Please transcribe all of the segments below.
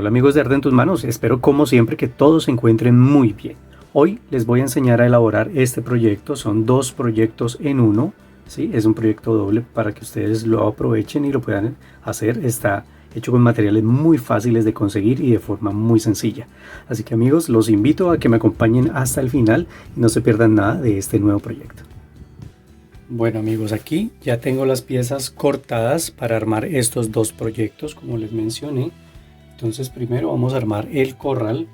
Hola amigos de Arte en tus manos, espero como siempre que todos se encuentren muy bien. Hoy les voy a enseñar a elaborar este proyecto, son dos proyectos en uno, ¿sí? Es un proyecto doble para que ustedes lo aprovechen y lo puedan hacer. Está hecho con materiales muy fáciles de conseguir y de forma muy sencilla. Así que amigos, los invito a que me acompañen hasta el final y no se pierdan nada de este nuevo proyecto. Bueno amigos, aquí ya tengo las piezas cortadas para armar estos dos proyectos como les mencioné. Entonces primero vamos a armar el corral.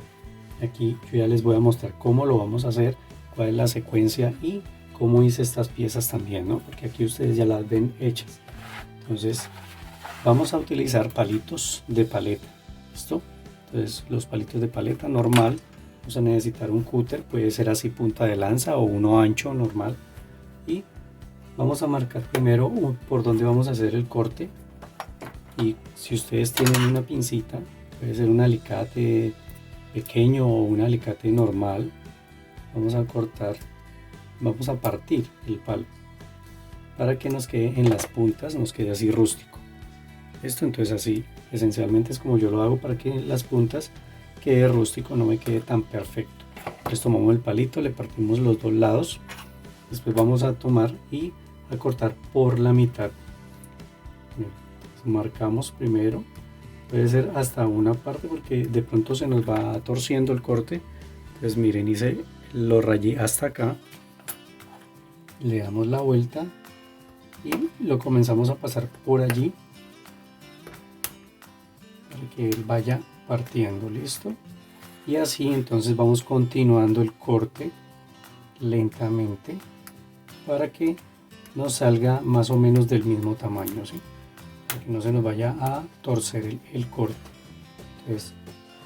Aquí yo ya les voy a mostrar cómo lo vamos a hacer, cuál es la secuencia y cómo hice estas piezas también, ¿no? Porque aquí ustedes ya las ven hechas. Entonces vamos a utilizar palitos de paleta, ¿listo? Entonces los palitos de paleta normal, vamos a necesitar un cúter, puede ser así punta de lanza o uno ancho normal. Y vamos a marcar primero por donde vamos a hacer el corte. Y si ustedes tienen una pincita, puede ser un alicate pequeño o un alicate normal, vamos a cortar, vamos a partir el palo para que nos quede en las puntas, nos quede así rústico. Esto entonces así esencialmente es como yo lo hago para que en las puntas quede rústico, no me quede tan perfecto. Entonces tomamos el palito, le partimos los dos lados, después vamos a tomar y a cortar por la mitad. Marcamos primero, puede ser hasta una parte porque de pronto se nos va torciendo el corte. Pues miren, lo rayé hasta acá, le damos la vuelta y lo comenzamos a pasar por allí para que él vaya partiendo, listo. Y así entonces vamos continuando el corte lentamente para que nos salga más o menos del mismo tamaño, ¿sí? Para que no se nos vaya a torcer el corte. Entonces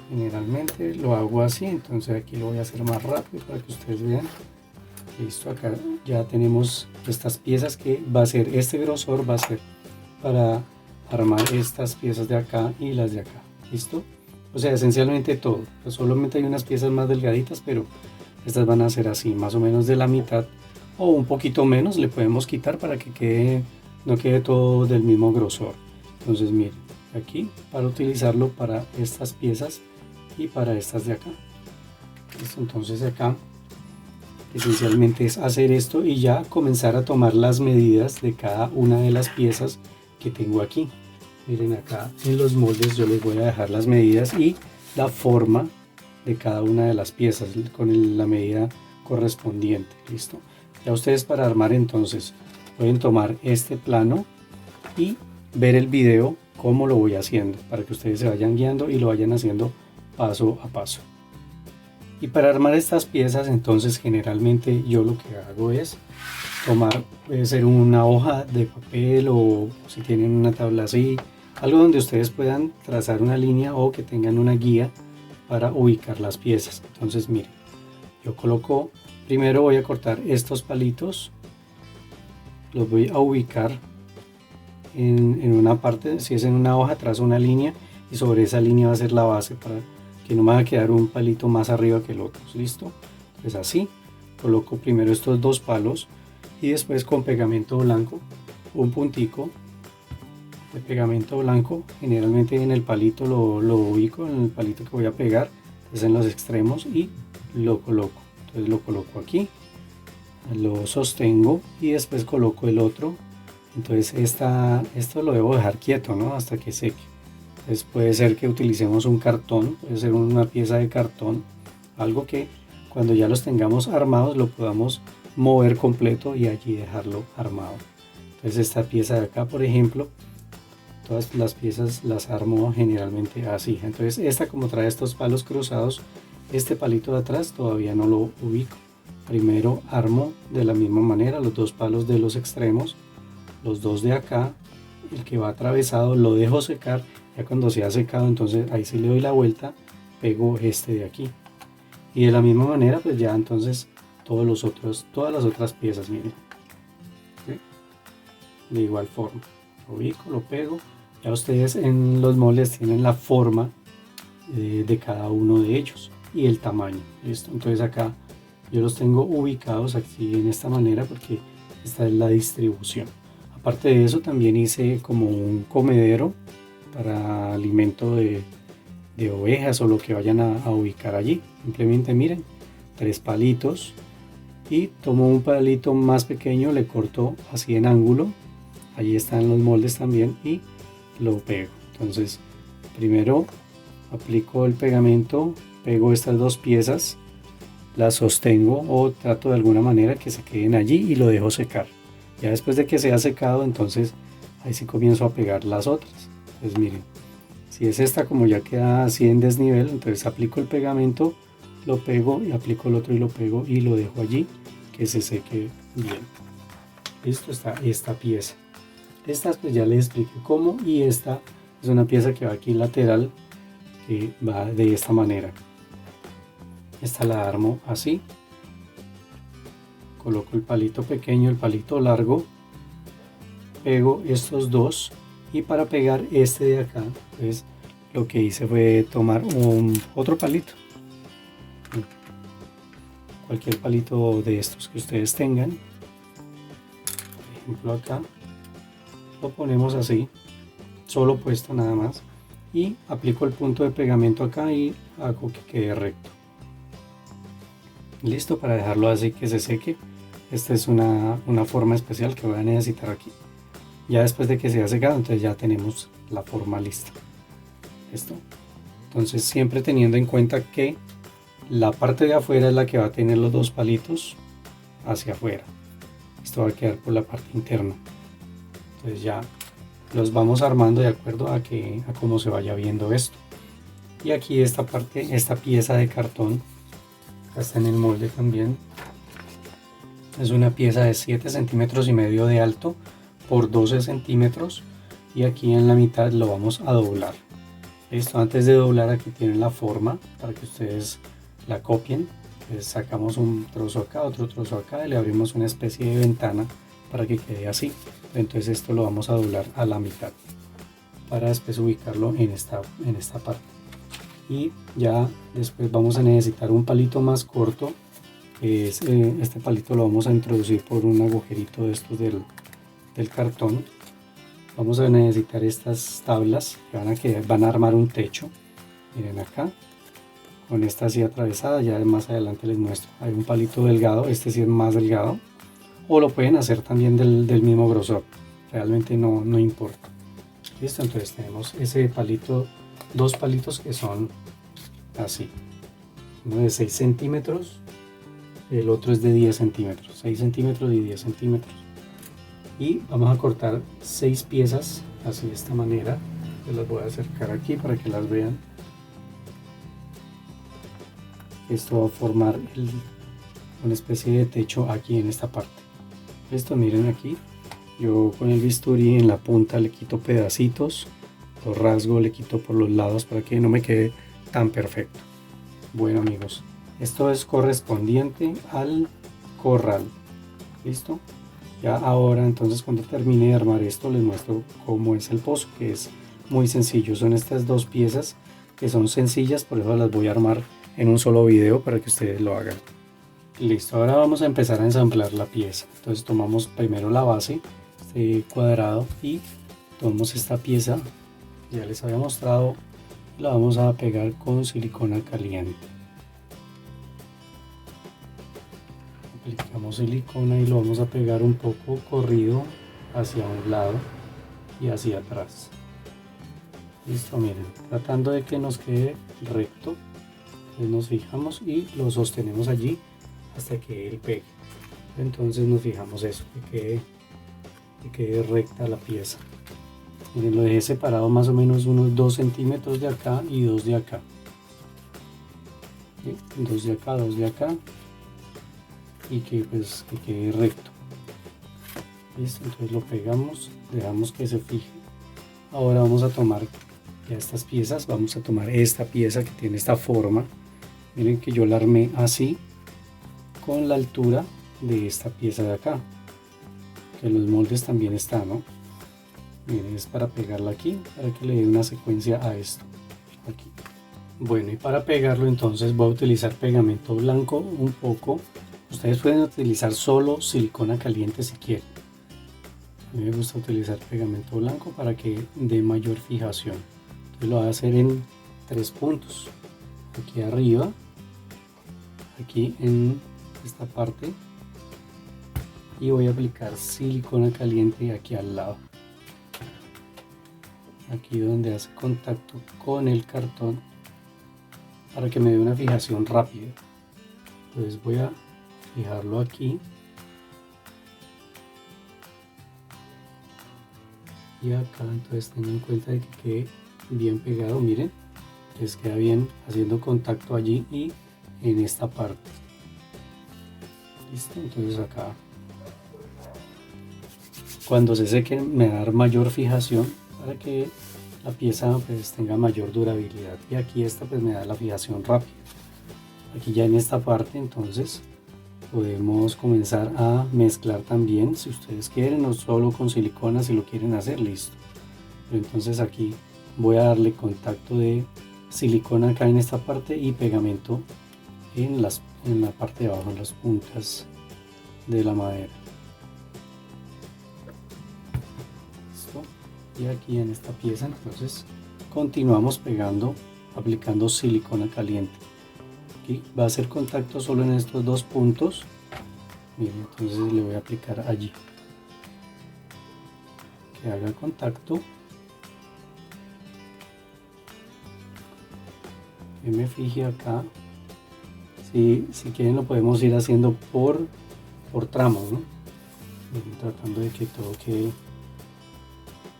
generalmente lo hago así, entonces aquí lo voy a hacer más rápido para que ustedes vean. Listo, acá ya tenemos estas piezas que va a ser, este grosor va a ser para armar estas piezas de acá y las de acá, listo. O sea, esencialmente todo, pues solamente hay unas piezas más delgaditas, pero estas van a ser así, más o menos de la mitad o un poquito menos le podemos quitar para que no quede todo del mismo grosor. Entonces miren, aquí para utilizarlo para estas piezas y para estas de acá. ¿Listo? Entonces acá esencialmente es hacer esto y ya comenzar a tomar las medidas de cada una de las piezas que tengo aquí. Miren, acá en los moldes yo les voy a dejar las medidas y la forma de cada una de las piezas con la medida correspondiente. Listo. Ya ustedes para armar entonces pueden tomar este plano y ver el video cómo lo voy haciendo para que ustedes se vayan guiando y lo vayan haciendo paso a paso. Y para armar estas piezas entonces generalmente yo lo que hago es tomar, puede ser una hoja de papel o si tienen una tabla así, algo donde ustedes puedan trazar una línea o que tengan una guía para ubicar las piezas. Entonces miren, yo coloco, primero voy a cortar estos palitos, los voy a ubicar en una parte, si es en una hoja trazo una línea y sobre esa línea va a ser la base para que no me va a quedar un palito más arriba que el otro, ¿listo? Entonces así, coloco primero estos dos palos y después con pegamento blanco, un puntico de pegamento blanco, generalmente en el palito lo ubico, en el palito que voy a pegar, es en los extremos y lo coloco. Entonces lo coloco aquí, lo sostengo y después coloco el otro. Entonces esto lo debo dejar quieto, ¿no? Hasta que seque. Entonces puede ser que utilicemos un cartón, puede ser una pieza de cartón, algo que cuando ya los tengamos armados lo podamos mover completo y allí dejarlo armado. Entonces esta pieza de acá, por ejemplo, todas las piezas las armo generalmente así. Entonces esta, como trae estos palos cruzados, este palito de atrás todavía no lo ubico. Primero armo de la misma manera los dos palos de los extremos, los dos de acá, el que va atravesado lo dejo secar. Ya cuando se ha secado, entonces ahí sí le doy la vuelta, pego este de aquí. Y de la misma manera, pues ya entonces todas las otras piezas, miren. ¿Sí? De igual forma, lo ubico, lo pego. Ya ustedes en los moldes tienen la forma de cada uno de ellos y el tamaño. ¿Listo? Entonces acá yo los tengo ubicados aquí en esta manera porque esta es la distribución. Aparte de eso también hice como un comedero para alimento de ovejas o lo que vayan a ubicar allí. Simplemente miren, 3 palitos, y tomo un palito más pequeño, le corto así en ángulo, allí están los moldes también, y lo pego. Entonces primero aplico el pegamento, pego estas 2 piezas, las sostengo o trato de alguna manera que se queden allí y lo dejo secar. Ya después de que se ha secado, entonces ahí sí comienzo a pegar las otras. Entonces miren, si es esta, como ya queda así en desnivel, entonces aplico el pegamento, lo pego y aplico el otro y lo pego y lo dejo allí que se seque bien. Listo, está esta pieza. Estas pues ya les expliqué cómo, y esta es una pieza que va aquí lateral, que va de esta manera. Esta la armo así, coloco el palito pequeño, el palito largo, pego estos dos, y para pegar este de acá, pues lo que hice fue tomar otro palito, cualquier palito de estos que ustedes tengan. Por ejemplo acá lo ponemos así, solo puesto nada más, y aplico el punto de pegamento acá y hago que quede recto. Listo, para dejarlo así que se seque. Esta es una forma especial que voy a necesitar aquí. Ya después de que se ha secado, entonces ya tenemos la forma lista. ¿Listo? Entonces siempre teniendo en cuenta que la parte de afuera es la que va a tener los 2 palitos hacia afuera. Esto va a quedar por la parte interna. Entonces ya los vamos armando de acuerdo a cómo se vaya viendo esto. Y aquí esta parte, esta pieza de cartón, acá está en el molde también, es una pieza de 7 centímetros y medio de alto por 12 centímetros, y aquí en la mitad lo vamos a doblar. Listo, antes de doblar aquí tienen la forma para que ustedes la copien. Entonces sacamos un trozo acá, otro trozo acá, y le abrimos una especie de ventana para que quede así. Entonces esto lo vamos a doblar a la mitad para después ubicarlo en esta parte. Y ya después vamos a necesitar un palito más corto, que es este palito lo vamos a introducir por un agujerito de estos del cartón. Vamos a necesitar estas tablas que van a armar un techo. Miren acá, con esta así atravesada, ya más adelante les muestro. Hay un palito delgado, este sí es más delgado, o lo pueden hacer también del mismo grosor, realmente no importa. Listo, entonces tenemos ese palito, 2 palitos que son así, uno de 6 centímetros, el otro es de 10 centímetros, 6 centímetros y 10 centímetros. Y vamos a cortar 6 piezas así de esta manera. Yo las voy a acercar aquí para que las vean. Esto va a formar una especie de techo aquí en esta parte. Esto miren aquí, yo con el bisturí en la punta le quito pedacitos, los rasgo, le quito por los lados para que no me quede tan perfecto. Bueno amigos, esto es correspondiente al corral. ¿Listo? Ya ahora entonces cuando termine de armar esto les muestro cómo es el pozo, que es muy sencillo. Son estas 2 piezas que son sencillas, por eso las voy a armar en un solo video para que ustedes lo hagan. Listo, ahora vamos a empezar a ensamblar la pieza. Entonces tomamos primero la base, este cuadrado, y tomamos esta pieza, ya les había mostrado, la vamos a pegar con silicona caliente. Aplicamos silicona y lo vamos a pegar un poco corrido hacia un lado y hacia atrás. Listo, miren, tratando de que nos quede recto. Entonces nos fijamos y lo sostenemos allí hasta que él pegue. Entonces nos fijamos eso, que quede recta la pieza. Miren, lo dejé separado más o menos unos 2 centímetros de acá y 2 de acá. ¿Sí? 2 de acá, 2 de acá, y que quede recto. ¿Listo? Entonces lo pegamos, dejamos que se fije. Ahora vamos a tomar ya estas piezas, vamos a tomar esta pieza que tiene esta forma. Miren que yo la armé así, con la altura de esta pieza de acá, que en los moldes también está, ¿no? Miren, es para pegarla aquí, para que le dé una secuencia a esto, aquí. Bueno, y para pegarlo entonces voy a utilizar pegamento blanco un poco. Ustedes pueden utilizar solo silicona caliente si quieren. A mí me gusta utilizar pegamento blanco para que dé mayor fijación. Entonces lo voy a hacer en 3 puntos, aquí arriba, aquí en esta parte, y voy a aplicar silicona caliente aquí al lado, aquí donde hace contacto con el cartón, para que me dé una fijación rápida. Entonces voy a fijarlo aquí y acá. Entonces tengan en cuenta de que quede bien pegado, miren, les queda bien haciendo contacto allí y en esta parte. Listo, entonces acá cuando se seque me va a dar mayor fijación para que la pieza pues tenga mayor durabilidad, y aquí esta pues me da la fijación rápida. Aquí ya en esta parte entonces podemos comenzar a mezclar también, si ustedes quieren, no solo con silicona, si lo quieren hacer, listo. Pero entonces aquí voy a darle contacto de silicona acá en esta parte y pegamento en la parte de abajo, en las puntas de la madera. Listo. Y aquí en esta pieza entonces continuamos pegando, aplicando silicona caliente. Aquí va a hacer contacto solo en estos 2 puntos. Miren, entonces le voy a aplicar allí, que haga contacto, que me fije acá. Si quieren lo podemos ir haciendo por tramos, ¿no? Miren, tratando de que todo quede,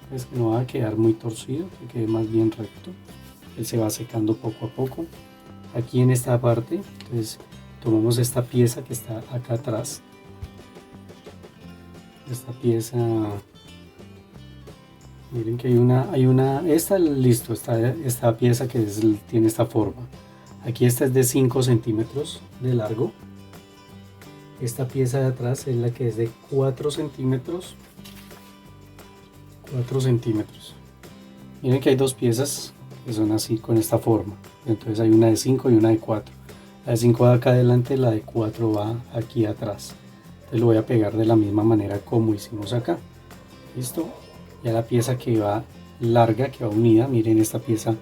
pues que no va a quedar muy torcido, que quede más bien recto. Él se va secando poco a poco. Aquí en esta parte entonces tomamos esta pieza que está acá atrás, esta pieza, miren que esta listo, esta pieza que tiene esta forma. Aquí esta es de 5 centímetros de largo, esta pieza de atrás es la que es de 4 centímetros. Miren que hay 2 piezas que son así con esta forma, entonces hay una de 5 y una de 4. La de 5 va acá adelante, la de 4 va aquí atrás. Entonces lo voy a pegar de la misma manera como hicimos acá. Listo. Ya la pieza que va larga, que va unida, miren, esta pieza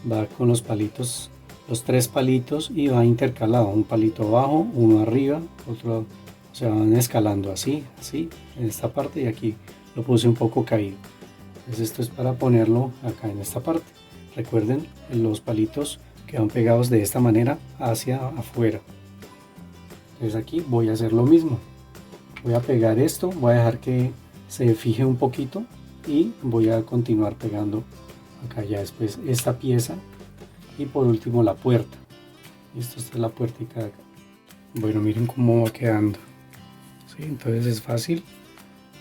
va con los palitos, los 3 palitos, y va intercalado, un palito abajo, uno arriba, otro, se van escalando así, en esta parte, y aquí lo puse un poco caído. Entonces esto es para ponerlo acá en esta parte. Recuerden, los palitos quedan pegados de esta manera hacia afuera. Entonces aquí voy a hacer lo mismo. Voy a pegar esto, voy a dejar que se fije un poquito y voy a continuar pegando acá ya después esta pieza, y por último la puerta. Esta es la puertica de acá. Bueno, miren cómo va quedando. ¿Sí? Entonces es fácil,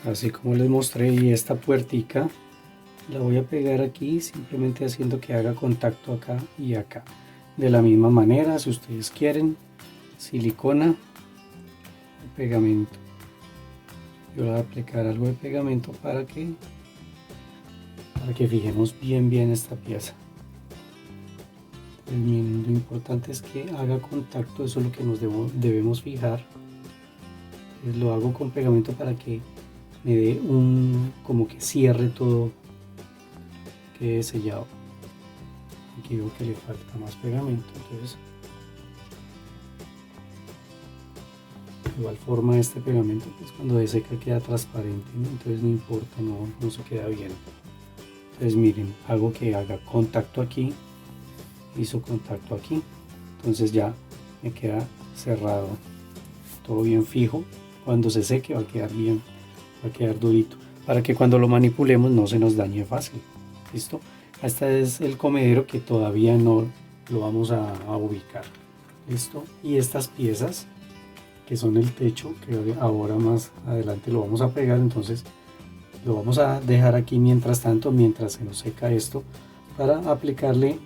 así como les mostré, y esta puertica la voy a pegar aquí, simplemente haciendo que haga contacto acá y acá. De la misma manera, si ustedes quieren, silicona, pegamento. Yo le voy a aplicar algo de pegamento para que fijemos bien esta pieza. Miren, lo importante es que haga contacto, eso es lo que nos debemos fijar. Entonces lo hago con pegamento para que me dé como que cierre todo, quede sellado. Aquí veo que le falta más pegamento, entonces igual forma este pegamento, pues cuando se seca queda transparente, ¿no? Entonces no importa, no se queda bien. Entonces miren, hago que haga contacto aquí, hizo contacto aquí, entonces ya me queda cerrado, todo bien fijo. Cuando se seque va a quedar bien, va a quedar durito, para que cuando lo manipulemos no se nos dañe fácil. Listo. Este es el comedero que todavía no lo vamos a ubicar. Listo. Y estas piezas que son el techo, que ahora más adelante lo vamos a pegar, entonces lo vamos a dejar aquí mientras tanto, mientras se nos seca esto, para aplicarle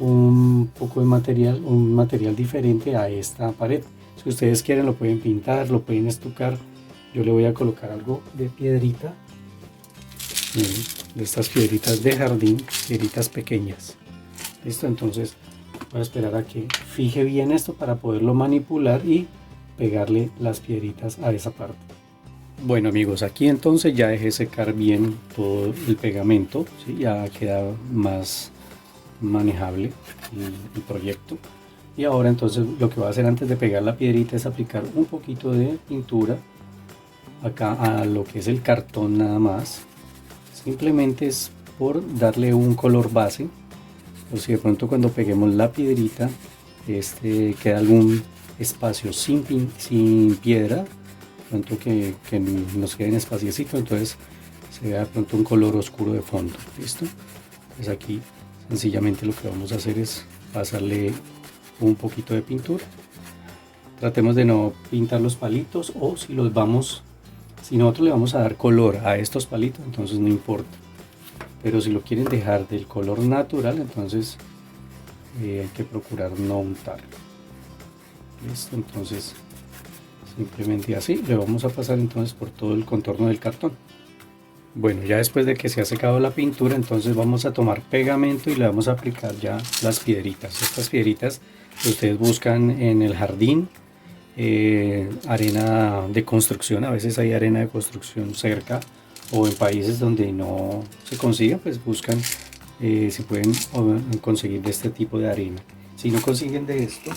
un poco de material, un material diferente a esta pared. Si ustedes quieren lo pueden pintar, lo pueden estucar. Yo le voy a colocar algo de piedrita, de estas piedritas de jardín, piedritas pequeñas. Listo, entonces voy a esperar a que fije bien esto para poderlo manipular y pegarle las piedritas a esa parte. Bueno amigos, aquí entonces ya dejé secar bien todo el pegamento, ¿sí? Ya queda más manejable el proyecto. Y ahora entonces lo que voy a hacer antes de pegar la piedrita es aplicar un poquito de pintura acá a lo que es el cartón nada más. Simplemente es por darle un color base, o si de pronto cuando peguemos la piedrita queda algún espacio sin piedra, pronto que nos quede en espaciecito, entonces se vea de pronto un color oscuro de fondo. ¿Listo? Pues aquí sencillamente lo que vamos a hacer es pasarle un poquito de pintura. Tratemos de no pintar los palitos, o si nosotros le vamos a dar color a estos palitos, entonces no importa. Pero si lo quieren dejar del color natural, entonces hay que procurar no untarlo. Listo, entonces simplemente así le vamos a pasar entonces por todo el contorno del cartón. Bueno, ya después de que se ha secado la pintura, entonces vamos a tomar pegamento y le vamos a aplicar ya las piedritas. Estas piedritas que ustedes buscan en el jardín, arena de construcción, a veces hay arena de construcción cerca, o en países donde no se consiga, pues buscan si pueden conseguir de este tipo de arena. Si no consiguen de esto,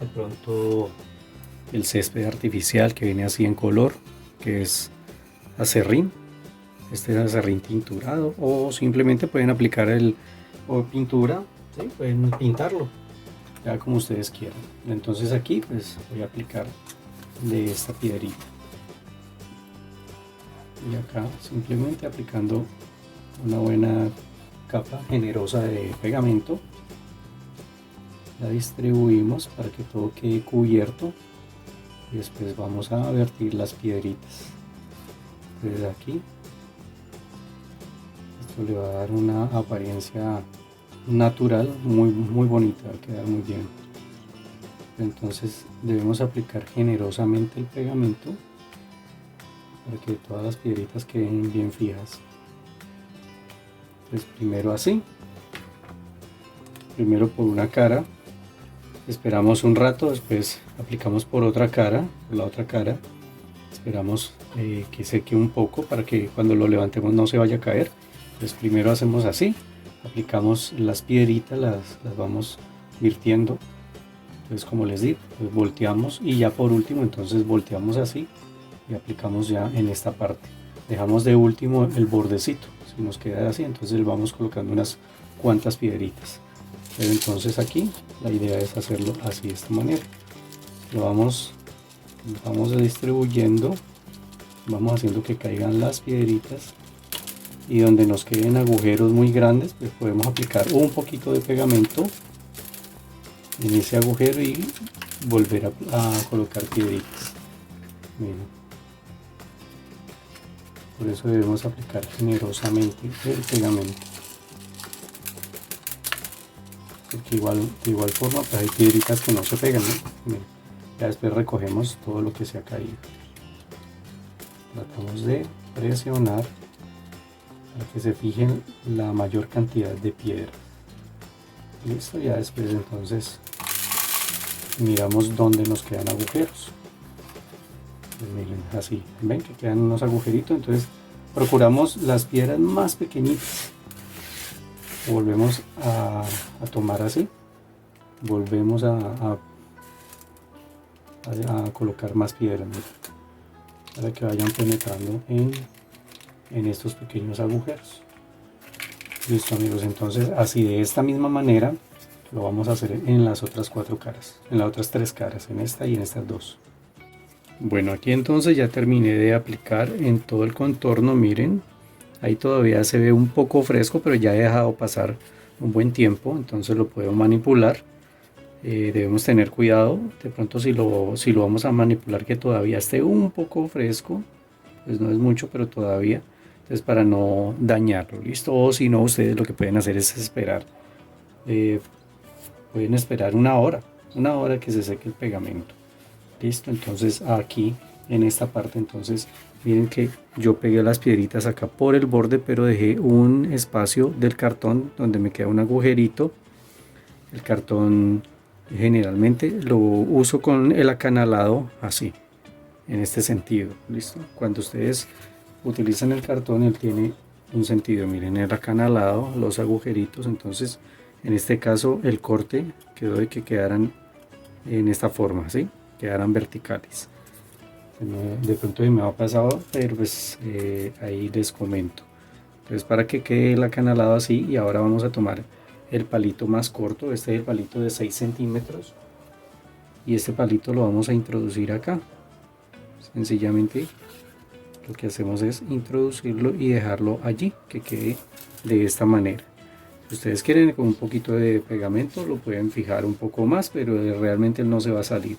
de pronto el césped artificial que viene así en color, que es acerrín. Este es acerrín tinturado, o simplemente pueden aplicar pintura, ¿sí? Pueden pintarlo, ya como ustedes quieran. Entonces aquí pues voy a aplicar de esta piedrita. Y acá simplemente aplicando una buena capa generosa de pegamento. La distribuimos para que todo quede cubierto. Y después vamos a vertir las piedritas. Desde aquí. Esto le va a dar una apariencia natural muy bonita, va a quedar muy bien. Entonces debemos aplicar generosamente el pegamento para que todas las piedritas queden bien fijas. Entonces primero así, primero por una cara, esperamos un rato, después aplicamos por otra cara, por la otra cara, esperamos que seque un poco para que cuando lo levantemos no se vaya a caer. Entonces primero hacemos así, aplicamos las piedritas, las vamos virtiendo. Entonces, como les digo, pues volteamos, y ya por último entonces volteamos así y aplicamos ya en esta parte. Dejamos de último el bordecito, si nos queda así, entonces le vamos colocando unas cuantas piedritas. Pero entonces aquí la idea es hacerlo así, de esta manera. Lo vamos distribuyendo, vamos haciendo que caigan las piedritas, y donde nos queden agujeros muy grandes pues podemos aplicar un poquito de pegamento en ese agujero y volver a colocar piedritas. Miren. Por eso debemos aplicar generosamente el pegamento, porque de igual forma pues hay piedritas que no se pegan, ¿no? Miren. Ya después recogemos todo lo que se ha caído. Tratamos de presionar para que se fijen la mayor cantidad de piedra. Listo, ya después entonces miramos dónde nos quedan agujeros. Pues miren, así, ven que quedan unos agujeritos, entonces procuramos las piedras más pequeñitas. Volvemos a tomar así, volvemos a colocar más piedras, miren, para que vayan penetrando en estos pequeños agujeros. Listo, amigos, entonces así de esta misma manera lo vamos a hacer en las otras cuatro caras, en las otras tres caras, en esta y en estas dos. Bueno, aquí entonces ya terminé de aplicar en todo el contorno. Miren, ahí todavía se ve un poco fresco, pero ya he dejado pasar un buen tiempo, entonces lo puedo manipular. Debemos tener cuidado, de pronto si lo vamos a manipular que todavía esté un poco fresco, pues no es mucho, pero todavía, entonces para no dañarlo. Listo, o si no, ustedes lo que pueden hacer es esperar, pueden esperar una hora que se seque el pegamento. Listo, entonces aquí en esta parte, entonces miren que yo pegué las piedritas acá por el borde, pero dejé un espacio del cartón donde me queda un agujerito. El cartón generalmente lo uso con el acanalado así, en este sentido. Listo, cuando ustedes utilizan el cartón, él tiene un sentido. Miren el acanalado, los agujeritos, entonces en este caso el corte quedó de que quedaran en esta forma, ¿sí? Quedaran verticales. De pronto me ha pasado, pero pues ahí les comento. Entonces para que quede el acanalado así, y ahora vamos a tomar el palito más corto, este es el palito de 6 centímetros, y este palito lo vamos a introducir acá. Sencillamente lo que hacemos es introducirlo y dejarlo allí, que quede de esta manera. Si ustedes quieren con un poquito de pegamento lo pueden fijar un poco más, pero realmente no se va a salir.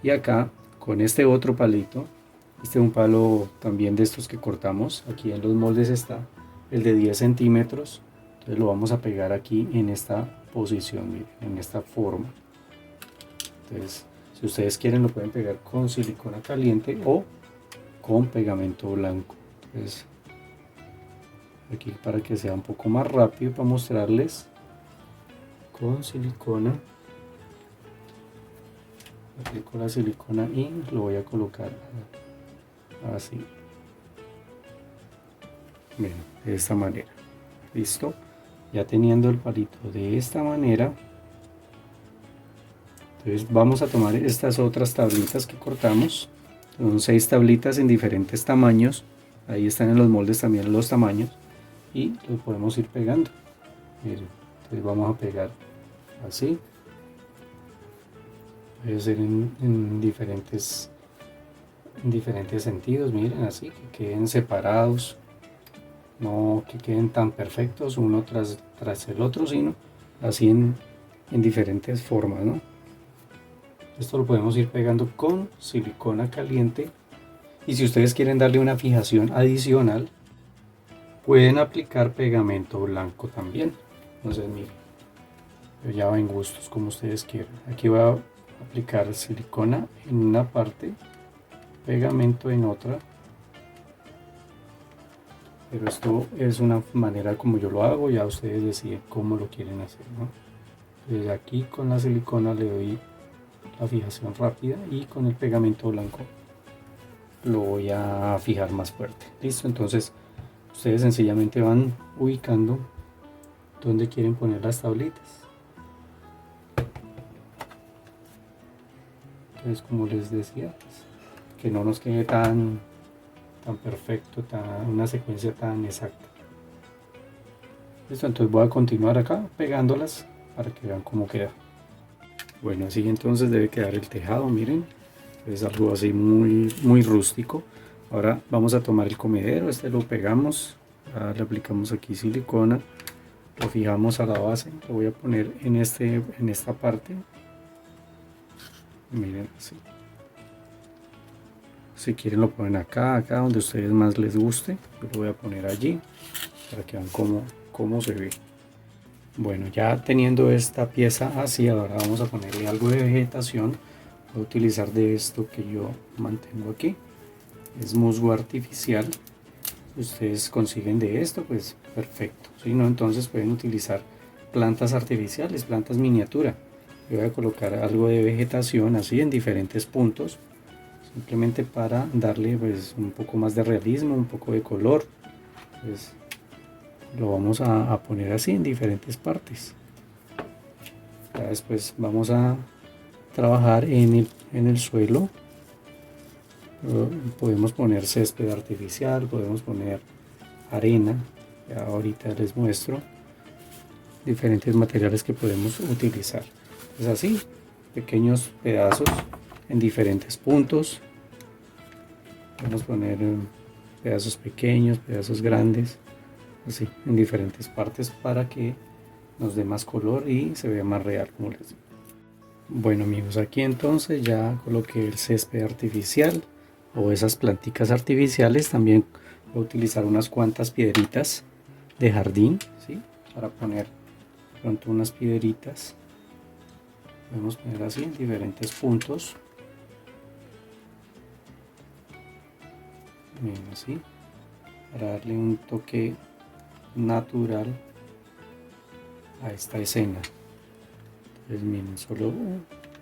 Y acá con este otro palito, este es un palo también de estos que cortamos, aquí en los moldes está el de 10 centímetros, entonces lo vamos a pegar aquí en esta posición, miren, en esta forma. Entonces si ustedes quieren lo pueden pegar con silicona caliente o con pegamento blanco. Entonces, aquí para que sea un poco más rápido, para mostrarles, con silicona aplico la silicona y lo voy a colocar así, bien, de esta manera. Listo, ya teniendo el palito de esta manera, entonces vamos a tomar estas otras tablitas que cortamos. Son 6 tablitas en diferentes tamaños, ahí están en los moldes también los tamaños, y los podemos ir pegando. Miren, entonces vamos a pegar así. Puede ser en diferentes sentidos, miren, así que queden separados, no que queden tan perfectos uno tras el otro, sino así en diferentes formas, ¿no? Esto lo podemos ir pegando con silicona caliente, y si ustedes quieren darle una fijación adicional pueden aplicar pegamento blanco también. Entonces miren, ya va en gustos como ustedes quieran. Aquí voy a aplicar silicona en una parte, pegamento en otra, pero esto es una manera como yo lo hago, ya ustedes deciden cómo lo quieren hacer, ¿no? Entonces aquí con la silicona le doy la fijación rápida y con el pegamento blanco lo voy a fijar más fuerte. Listo, entonces ustedes sencillamente van ubicando donde quieren poner las tablitas. Entonces, como les decía, pues, que no nos quede tan perfecto, una secuencia tan exacta. Listo, entonces voy a continuar acá pegándolas para que vean cómo queda. Bueno, así entonces debe quedar el tejado, miren, es algo así muy rústico. Ahora vamos a tomar el comedero, este lo pegamos, le aplicamos aquí silicona, lo fijamos a la base, lo voy a poner en esta parte. Miren así. Si quieren lo ponen acá donde a ustedes más les guste. Yo lo voy a poner allí para que vean cómo se ve. Bueno, ya teniendo esta pieza así, ahora vamos a ponerle algo de vegetación. Voy a utilizar de esto que yo mantengo aquí. Es musgo artificial. Si ustedes consiguen de esto, pues perfecto. Si no, entonces pueden utilizar plantas artificiales, plantas miniatura. Yo voy a colocar algo de vegetación así en diferentes puntos, simplemente para darle pues un poco más de realismo, un poco de color. Pues lo vamos a poner así en diferentes partes. Ya después vamos a trabajar en el suelo. Podemos poner césped artificial, podemos poner arena. Ya ahorita les muestro diferentes materiales que podemos utilizar. Es así, pequeños pedazos en diferentes puntos. Podemos poner pedazos pequeños, pedazos grandes, así en diferentes partes para que nos dé más color y se vea más real, como les digo. Bueno amigos, aquí entonces ya coloqué el césped artificial o esas planticas artificiales. También voy a utilizar unas cuantas piedritas de jardín, ¿sí? Para poner pronto unas piedritas. Podemos poner así en diferentes puntos. Bien, así, para darle un toque natural a esta escena. Entonces miren, solo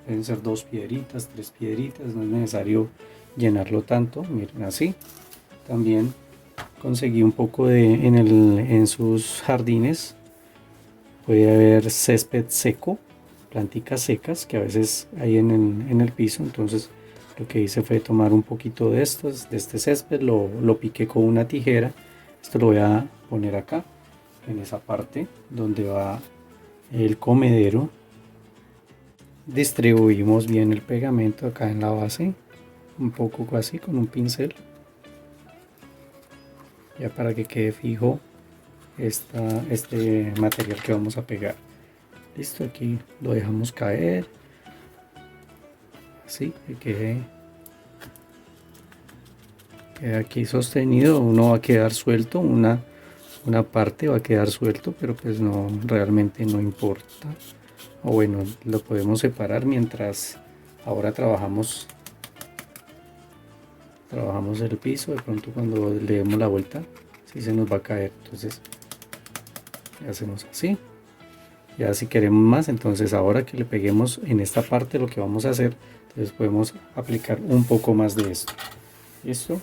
pueden ser 2 piedritas, 3 piedritas, no es necesario llenarlo tanto. Miren así. También conseguí un poco en sus jardines, puede haber césped seco, plantitas secas que a veces hay en el piso. Entonces lo que hice fue tomar un poquito de este césped, lo piqué con una tijera. Esto lo voy a poner acá, en esa parte donde va el comedero. Distribuimos bien el pegamento acá en la base, un poco así con un pincel, ya para que quede fijo este material que vamos a pegar. Listo, aquí lo dejamos caer, así que quede aquí sostenido. Uno va a quedar suelto, una parte va a quedar suelto, pero pues no, realmente no importa. O bueno, lo podemos separar mientras ahora trabajamos el piso. De pronto cuando le demos la vuelta, si se nos va a caer, entonces hacemos así. Ya si queremos más, entonces ahora que le peguemos en esta parte, lo que vamos a hacer, entonces podemos aplicar un poco más de esto. Listo.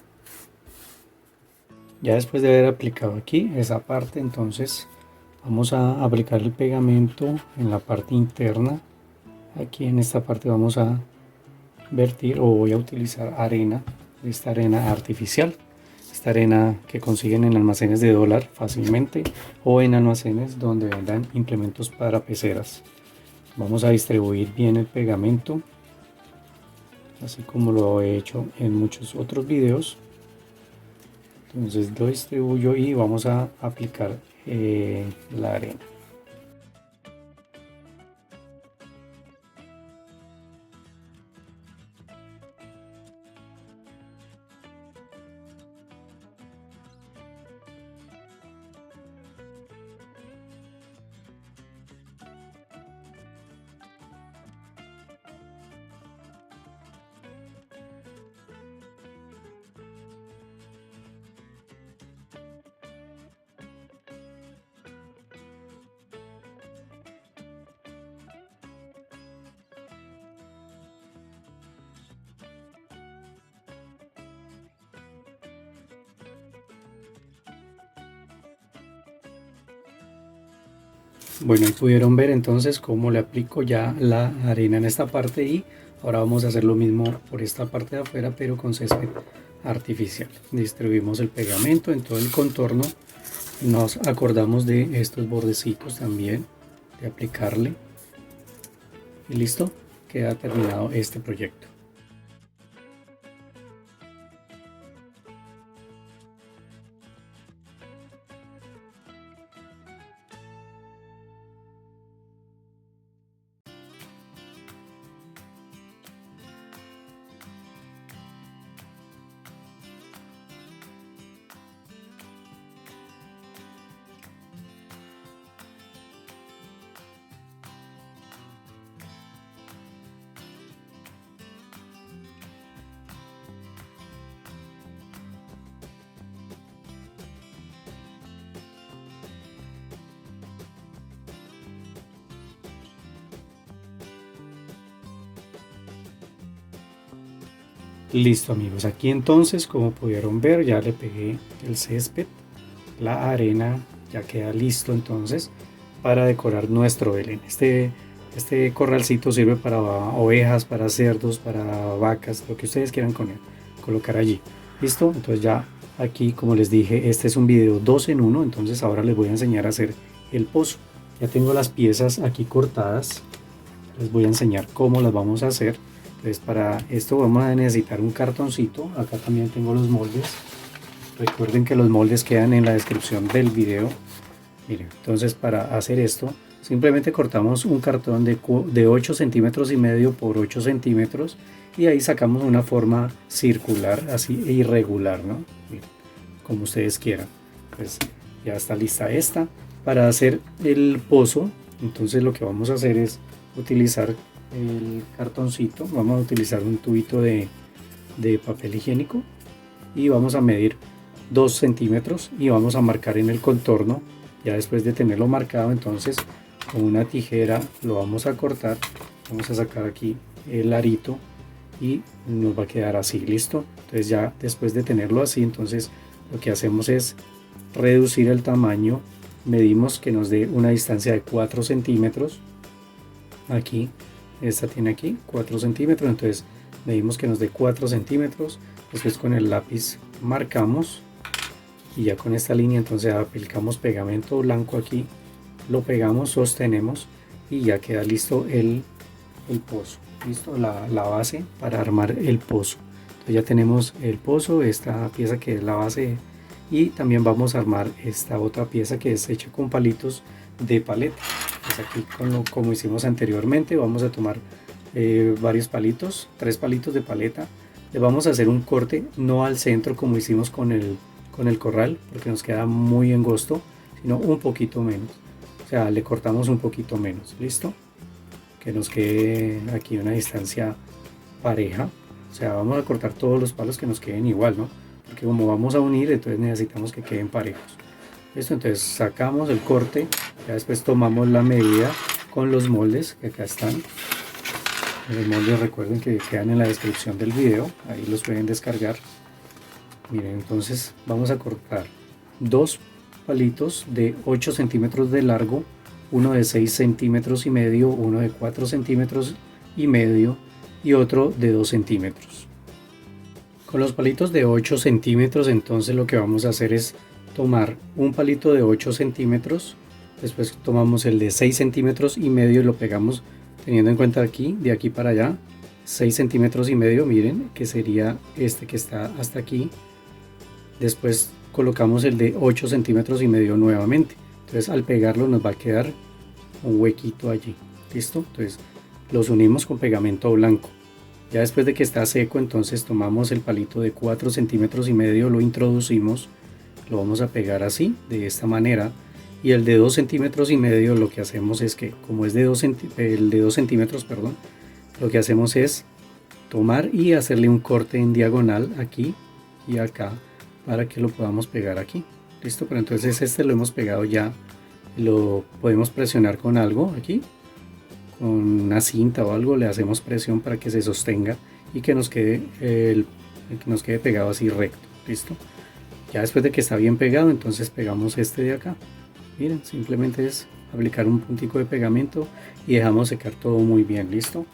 Ya después de haber aplicado aquí esa parte, entonces vamos a aplicar el pegamento en la parte interna. Aquí en esta parte vamos a vertir, o voy a utilizar arena, esta arena artificial, esta arena que consiguen en almacenes de dólar fácilmente, o en almacenes donde vendan implementos para peceras. Vamos a distribuir bien el pegamento, así como lo he hecho en muchos otros videos. Entonces lo distribuyo y vamos a aplicar la arena. Bueno, ahí pudieron ver entonces cómo le aplico ya la arena en esta parte, y ahora vamos a hacer lo mismo por esta parte de afuera, pero con césped artificial. Distribuimos el pegamento en todo el contorno, nos acordamos de estos bordecitos también, de aplicarle, y listo, queda terminado este proyecto. Listo amigos, aquí entonces como pudieron ver ya le pegué el césped, la arena, ya queda listo entonces para decorar nuestro Belén. Este corralcito sirve para ovejas, para cerdos, para vacas, lo que ustedes quieran colocar allí. Listo, entonces ya aquí, como les dije, este es un video 2 en 1, entonces ahora les voy a enseñar a hacer el pozo. Ya tengo las piezas aquí cortadas, les voy a enseñar cómo las vamos a hacer. Entonces para esto vamos a necesitar un cartoncito. Acá también tengo los moldes. Recuerden que los moldes quedan en la descripción del video. Miren, entonces para hacer esto simplemente cortamos un cartón de 8 centímetros y medio por 8 centímetros, y ahí sacamos una forma circular, así irregular, ¿no? Miren, como ustedes quieran. Pues ya está lista esta. Para hacer el pozo, entonces lo que vamos a hacer es utilizar el cartoncito. Vamos a utilizar un tubito de papel higiénico y vamos a medir 2 centímetros y vamos a marcar en el contorno. Ya después de tenerlo marcado, entonces con una tijera lo vamos a cortar. Vamos a sacar aquí el arito y nos va a quedar así, listo. Entonces ya después de tenerlo así, entonces lo que hacemos es reducir el tamaño medimos que nos dé una distancia de 4 centímetros. Aquí, esta tiene aquí 4 centímetros, entonces medimos que nos dé 4 centímetros. Después con el lápiz marcamos y ya con esta línea entonces aplicamos pegamento blanco aquí, lo pegamos, sostenemos y ya queda listo el pozo, listo la base para armar el pozo. Entonces ya tenemos el pozo, esta pieza que es la base, y también vamos a armar esta otra pieza que es hecha con palitos de paleta. Pues aquí como hicimos anteriormente vamos a tomar varios palitos, 3 palitos de paleta. Le vamos a hacer un corte no al centro como hicimos con el corral, porque nos queda muy angosto, sino un poquito menos. O sea, le cortamos un poquito menos, listo, que nos quede aquí una distancia pareja. O sea, vamos a cortar todos los palos que nos queden igual, ¿no? Porque como vamos a unir, entonces necesitamos que queden parejos. Listo, entonces sacamos el corte, ya después tomamos la medida con los moldes que acá están. Los moldes recuerden que quedan en la descripción del video, ahí los pueden descargar. Miren, entonces vamos a cortar dos palitos de 8 centímetros de largo, uno de 6 centímetros y medio, uno de 4 centímetros y medio y otro de 2 centímetros. Con los palitos de 8 centímetros entonces lo que vamos a hacer es tomar un palito de 8 centímetros, después tomamos el de 6 centímetros y medio y lo pegamos teniendo en cuenta aquí, de aquí para allá, 6 centímetros y medio, miren, que sería este que está hasta aquí. Después colocamos el de 8 centímetros y medio nuevamente, entonces al pegarlo nos va a quedar un huequito allí, listo. Entonces los unimos con pegamento blanco. Ya después de que está seco, entonces tomamos el palito de 4 centímetros y medio, lo introducimos, lo vamos a pegar así, de esta manera. Y el de 2 centímetros y medio lo que hacemos es que, como es de 2 centímetros, perdón, lo que hacemos es tomar y hacerle un corte en diagonal aquí y acá para que lo podamos pegar aquí. Listo, pero entonces este lo hemos pegado ya, lo podemos presionar con algo aquí, con una cinta o algo, le hacemos presión para que se sostenga y que nos quede pegado así recto. Listo, ya después de que está bien pegado, entonces pegamos este de acá. Miren, simplemente es aplicar un puntico de pegamento y dejamos secar todo muy bien. Listo.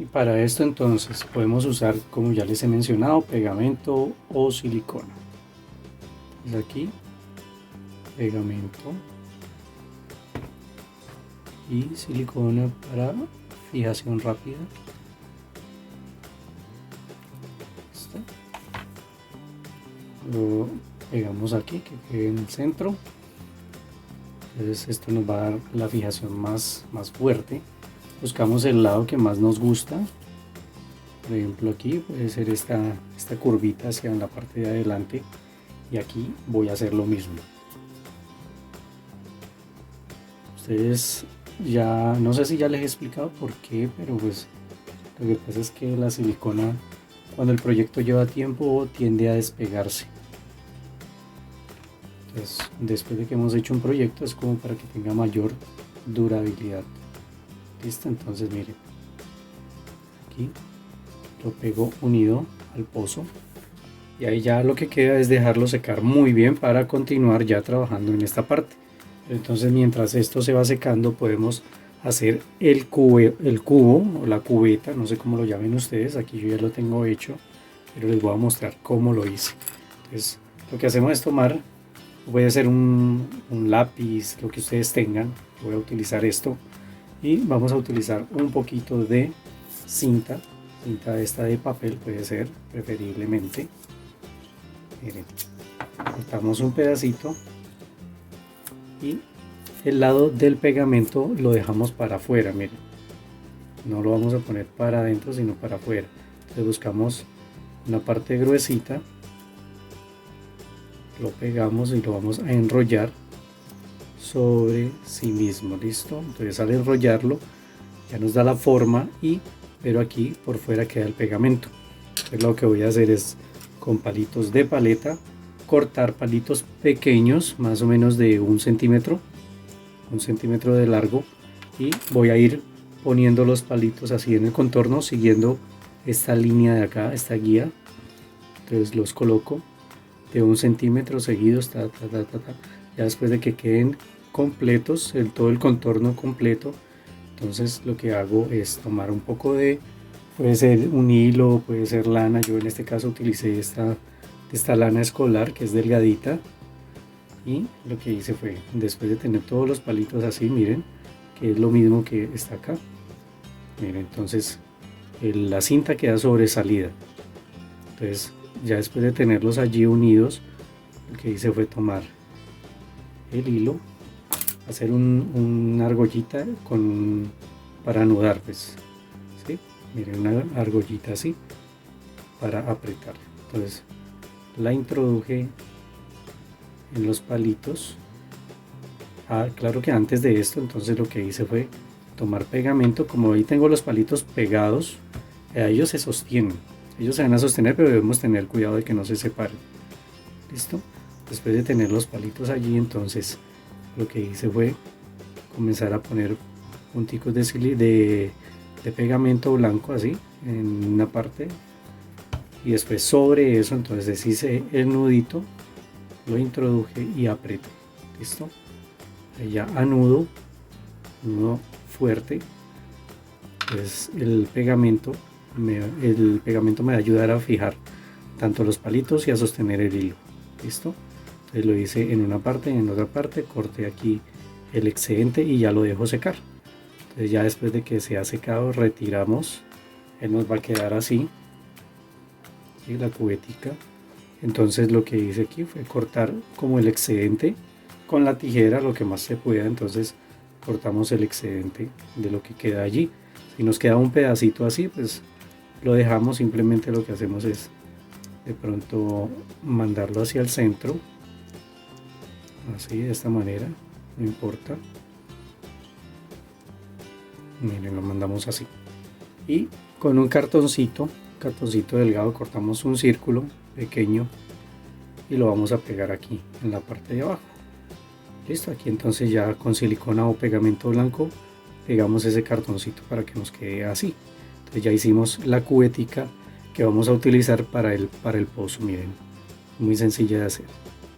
Y para esto entonces podemos usar, como ya les he mencionado, pegamento o silicona. Entonces aquí pegamento y silicona para fijación rápida. ¿Listo? Lo pegamos aquí, que quede en el centro. Entonces esto nos va a dar la fijación más fuerte. Buscamos el lado que más nos gusta. Por ejemplo, aquí puede ser esta curvita hacia la parte de adelante, y aquí voy a hacer lo mismo. Ustedes ya, no sé si ya les he explicado por qué, pero pues lo que pasa es que la silicona, cuando el proyecto lleva tiempo, tiende a despegarse. Entonces, después de que hemos hecho un proyecto, es como para que tenga mayor durabilidad. Listo, entonces miren, aquí lo pego unido al pozo, y ahí ya lo que queda es dejarlo secar muy bien para continuar ya trabajando en esta parte. Entonces, mientras esto se va secando, podemos hacer el cubo o la cubeta, no sé cómo lo llamen ustedes. Aquí yo ya lo tengo hecho, pero les voy a mostrar cómo lo hice. Entonces, lo que hacemos es tomar, puede ser un lápiz, lo que ustedes tengan. Yo voy a utilizar esto, y vamos a utilizar un poquito de cinta esta de papel, puede ser preferiblemente. Miren, cortamos un pedacito y el lado del pegamento lo dejamos para afuera. Miren, no lo vamos a poner para adentro, sino para afuera. Entonces buscamos una parte gruesita, lo pegamos y lo vamos a enrollar sobre sí mismo. Listo, entonces al enrollarlo ya nos da la forma, pero aquí por fuera queda el pegamento. Entonces lo que voy a hacer es, con palitos de paleta, cortar palitos pequeños, más o menos de 1 centímetro de largo, y voy a ir poniendo los palitos así en el contorno, siguiendo esta línea de acá, esta guía. Entonces los coloco de 1 centímetro seguidos, ya después de que queden completos, todo el contorno completo. Entonces lo que hago es tomar un poco de, puede ser un hilo, puede ser lana. Yo en este caso utilicé esta lana escolar, que es delgadita, y lo que hice fue, después de tener todos los palitos así, miren, que es lo mismo que está acá. Miren, entonces la cinta queda sobresalida. Entonces ya después de tenerlos allí unidos, lo que hice fue tomar el hilo, hacer una argollita para anudar, pues, ¿sí? Miren, una argollita así para apretar. Entonces la introduje en los palitos. Claro que antes de esto, entonces lo que hice fue tomar pegamento. Como ahí tengo los palitos pegados, ellos se sostienen, ellos se van a sostener, pero debemos tener cuidado de que no se separen. Listo, después de tener los palitos allí, entonces lo que hice fue comenzar a poner punticos de pegamento blanco así en una parte, y después sobre eso entonces hice el nudito, lo introduje y aprieto. Listo, ahí ya anudo, nudo fuerte. Pues el pegamento me va a ayudar a fijar tanto los palitos y a sostener el hilo. Listo, entonces lo hice en una parte, en otra parte, corté aquí el excedente y ya lo dejo secar. Entonces ya después de que se ha secado, retiramos, él nos va a quedar así, ¿sí? La cubetica. Entonces lo que hice aquí fue cortar como el excedente con la tijera, lo que más se pueda. Entonces cortamos el excedente de lo que queda allí. Si nos queda un pedacito así, pues lo dejamos. Simplemente lo que hacemos es de pronto mandarlo hacia el centro, así, de esta manera, no importa. Miren, lo mandamos así, y con un cartoncito delgado cortamos un círculo pequeño y lo vamos a pegar aquí en la parte de abajo. Listo, aquí entonces ya con silicona o pegamento blanco pegamos ese cartoncito para que nos quede así. Entonces ya hicimos la cubetica que vamos a utilizar para el pozo. Miren, muy sencilla de hacer.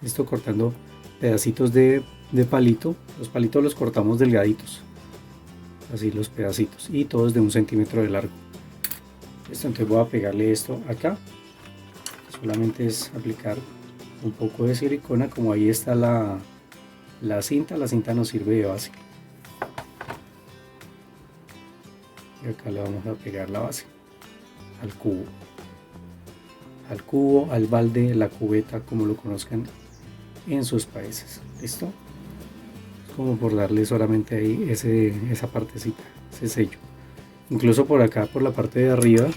Esto cortando pedacitos de palito. Los palitos los cortamos delgaditos, así los pedacitos, y todos de 1 centímetro de largo. Listo, entonces voy a pegarle esto acá. Solamente es aplicar un poco de silicona. Como ahí está la cinta nos sirve de base. Y acá le vamos a pegar la base al cubo, al balde, la cubeta, como lo conozcan en sus países. ¿Listo? Como por darle solamente ahí esa partecita, ese sello. Incluso por acá, por la parte de arriba,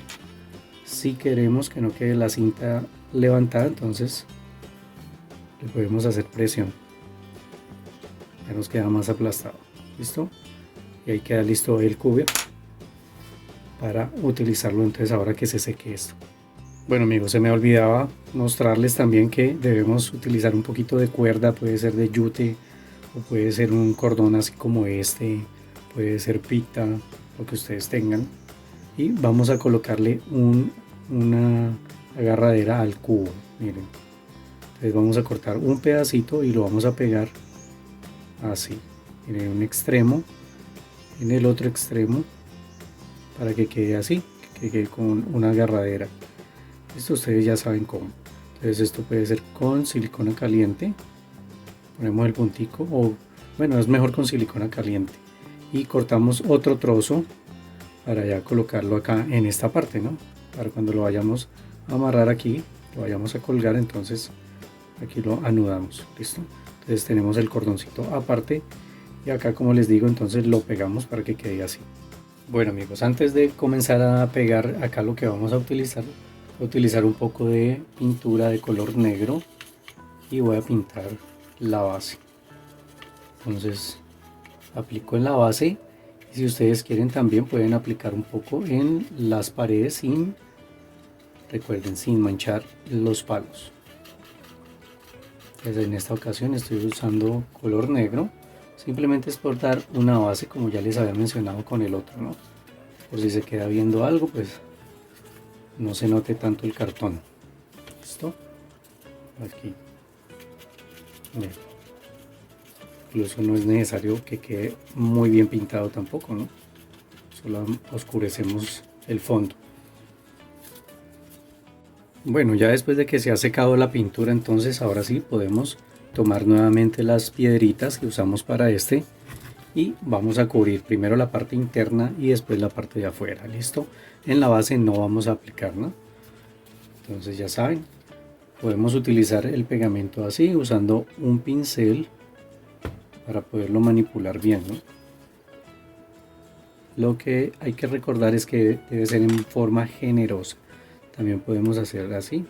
si queremos que no quede la cinta levantada, entonces le podemos hacer presión. Ya nos queda más aplastado. ¿Listo? Y ahí queda listo el cubo para utilizarlo entonces ahora que se seque esto. Bueno amigos, se me olvidaba mostrarles también que debemos utilizar un poquito de cuerda, puede ser de yute o puede ser un cordón así como este, puede ser pita, lo que ustedes tengan. Y vamos a colocarle una agarradera al cubo, miren. Entonces vamos a cortar un pedacito y lo vamos a pegar así, en un extremo, en el otro extremo, para que quede así, que quede con una agarradera. Esto ustedes ya saben cómo. Entonces esto puede ser con silicona caliente, ponemos el puntico, o bueno, es mejor con silicona caliente, y cortamos otro trozo para ya colocarlo acá en esta parte, ¿no? Para cuando lo vayamos a amarrar aquí, lo vayamos a colgar, entonces aquí lo anudamos. ¿Listo? Entonces tenemos el cordoncito aparte y acá, como les digo, entonces lo pegamos para que quede así. Bueno amigos, antes de comenzar a pegar acá lo que vamos a utilizar un poco de pintura de color negro y voy a pintar la base. Entonces aplico en la base y si ustedes quieren también pueden aplicar un poco en las paredes recuerden, sin manchar los palos. Entonces en esta ocasión estoy usando color negro, simplemente es por dar una base como ya les había mencionado con el otro, ¿no? Por si se queda viendo algo, pues no se note tanto el cartón. ¿Listo? Aquí. Bien. Incluso no es necesario que quede muy bien pintado tampoco, ¿no? Solo oscurecemos el fondo. Bueno, ya después de que se ha secado la pintura, entonces ahora sí podemos tomar nuevamente las piedritas que usamos para este y vamos a cubrir primero la parte interna y después la parte de afuera. ¿Listo? En la base no vamos a aplicar, ¿no? Entonces ya saben, podemos utilizar el pegamento así usando un pincel para poderlo manipular bien, ¿no? Lo que hay que recordar es que debe ser en forma generosa. También podemos hacer así,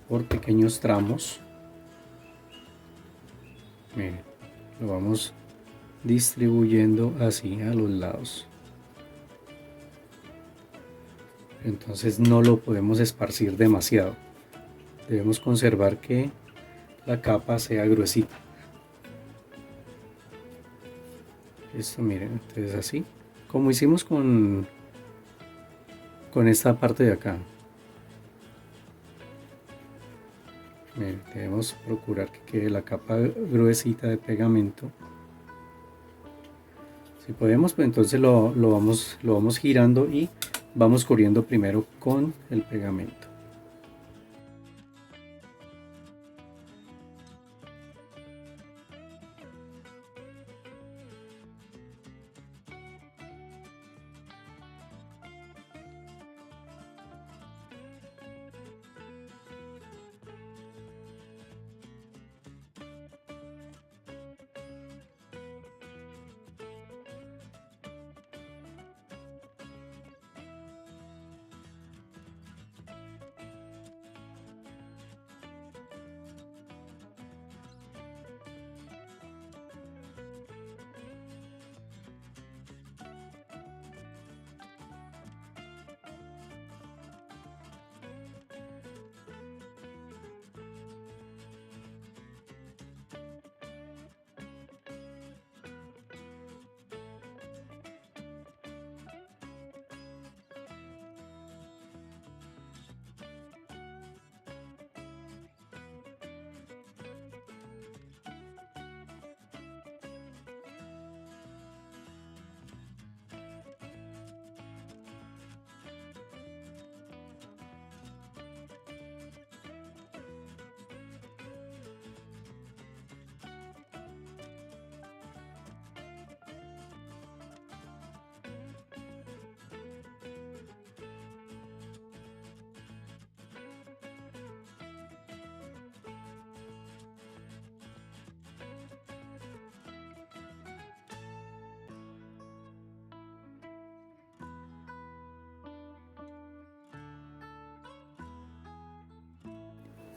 por pequeños tramos. Miren, lo vamos distribuyendo así a los lados. Entonces no lo podemos esparcir demasiado. Debemos conservar que la capa sea gruesita. Esto miren, entonces así, como hicimos con esta parte de acá. Miren, debemos procurar que quede la capa gruesita de pegamento. Si podemos, pues entonces lo vamos girando y vamos cubriendo primero con el pegamento.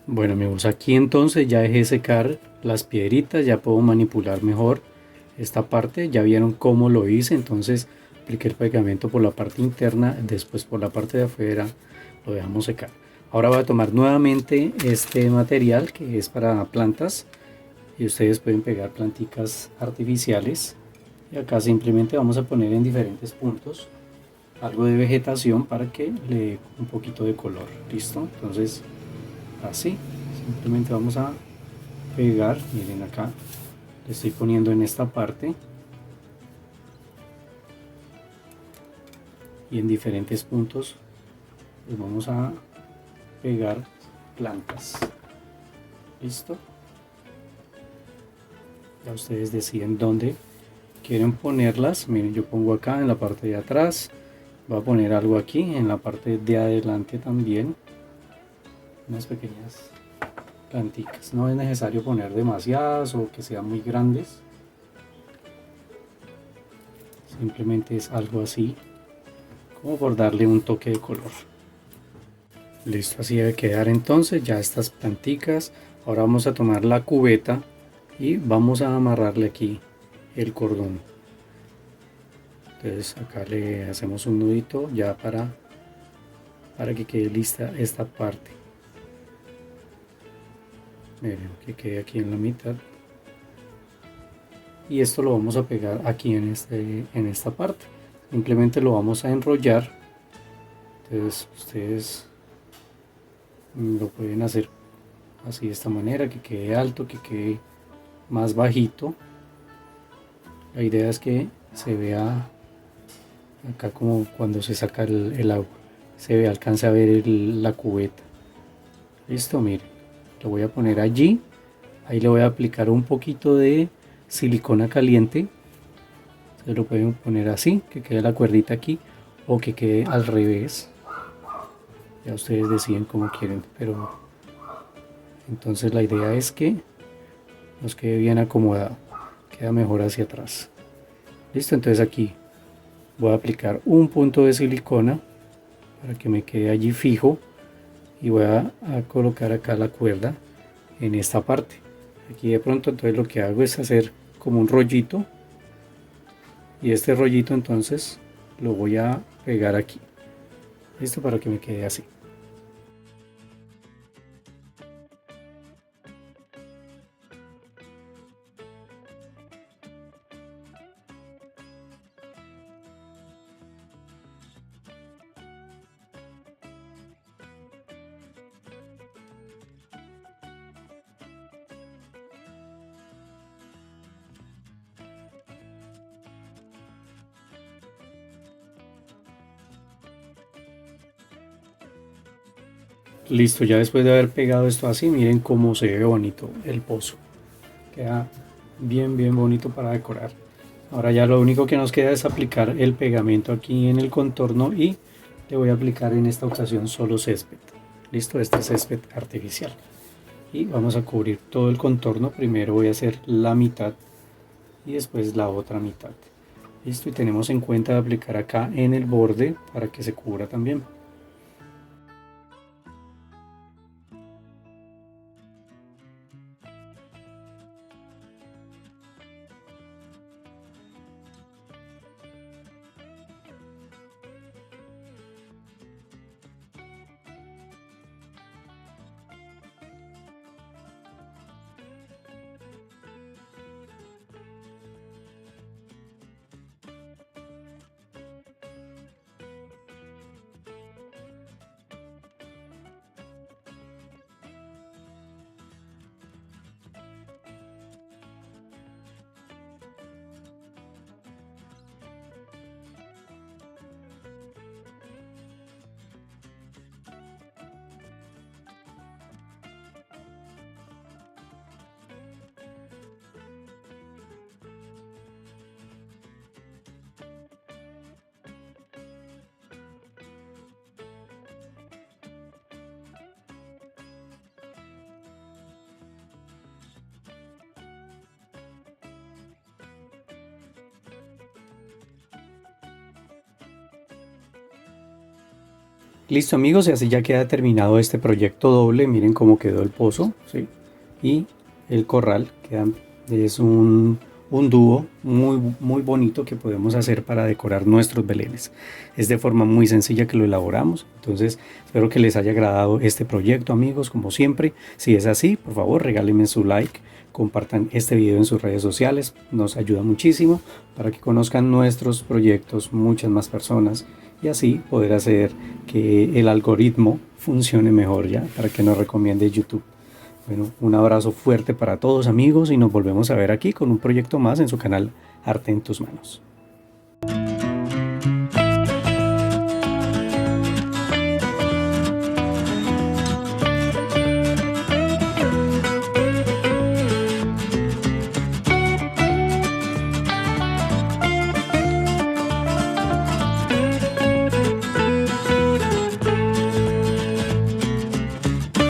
Bueno amigos, aquí entonces ya dejé secar las piedritas, ya puedo manipular mejor esta parte. Ya vieron cómo lo hice, entonces apliqué el pegamento por la parte interna, después por la parte de afuera lo dejamos secar. Ahora voy a tomar nuevamente este material que es para plantas y ustedes pueden pegar planticas artificiales, y acá simplemente vamos a poner en diferentes puntos algo de vegetación para que le dé un poquito de color. Listo, entonces así simplemente vamos a pegar. Miren, acá le estoy poniendo en esta parte y en diferentes puntos les vamos a pegar plantas. Listo, ya ustedes deciden dónde quieren ponerlas. Miren, yo pongo acá en la parte de atrás, voy a poner algo aquí en la parte de adelante también, unas pequeñas planticas. No es necesario poner demasiadas o que sean muy grandes, simplemente es algo así como por darle un toque de color. Listo, así debe quedar entonces ya estas planticas. Ahora vamos a tomar la cubeta y vamos a amarrarle aquí el cordón. Entonces acá le hacemos un nudito ya para que quede lista esta parte. Miren, que quede aquí en la mitad. Y esto lo vamos a pegar aquí en esta parte. Simplemente lo vamos a enrollar. Entonces ustedes lo pueden hacer así de esta manera, que quede alto, que quede más bajito. La idea es que se vea acá como cuando se saca el agua, se ve, alcanza a ver la cubeta. Listo, miren, lo voy a poner allí. Ahí le voy a aplicar un poquito de silicona caliente. Se lo pueden poner así, que quede la cuerdita aquí, o que quede al revés. Ya ustedes deciden cómo quieren, pero entonces la idea es que nos quede bien acomodado, queda mejor hacia atrás. Listo, entonces aquí voy a aplicar un punto de silicona para que me quede allí fijo, y voy a colocar acá la cuerda en esta parte. Aquí de pronto entonces lo que hago es hacer como un rollito, y este rollito entonces lo voy a pegar aquí. Listo, para que me quede así. Listo, ya después de haber pegado esto así, miren cómo se ve bonito el pozo. Queda bien bonito para decorar. Ahora ya lo único que nos queda es aplicar el pegamento aquí en el contorno, y le voy a aplicar en esta ocasión solo césped. Listo, este es césped artificial. Y vamos a cubrir todo el contorno. Primero voy a hacer la mitad y después la otra mitad. Listo, y tenemos en cuenta de aplicar acá en el borde para que se cubra también. Listo amigos, y así ya queda terminado este proyecto doble. Miren cómo quedó el pozo, ¿sí? Y el corral, es un dúo muy bonito que podemos hacer para decorar nuestros belenes. Es de forma muy sencilla que lo elaboramos. Entonces espero que les haya agradado este proyecto amigos, como siempre. Si es así, por favor regálenme su like, compartan este video en sus redes sociales, nos ayuda muchísimo para que conozcan nuestros proyectos muchas más personas y así poder hacer que el algoritmo funcione mejor ya, para que nos recomiende YouTube. Bueno, un abrazo fuerte para todos amigos y nos volvemos a ver aquí con un proyecto más en su canal Arte en tus manos.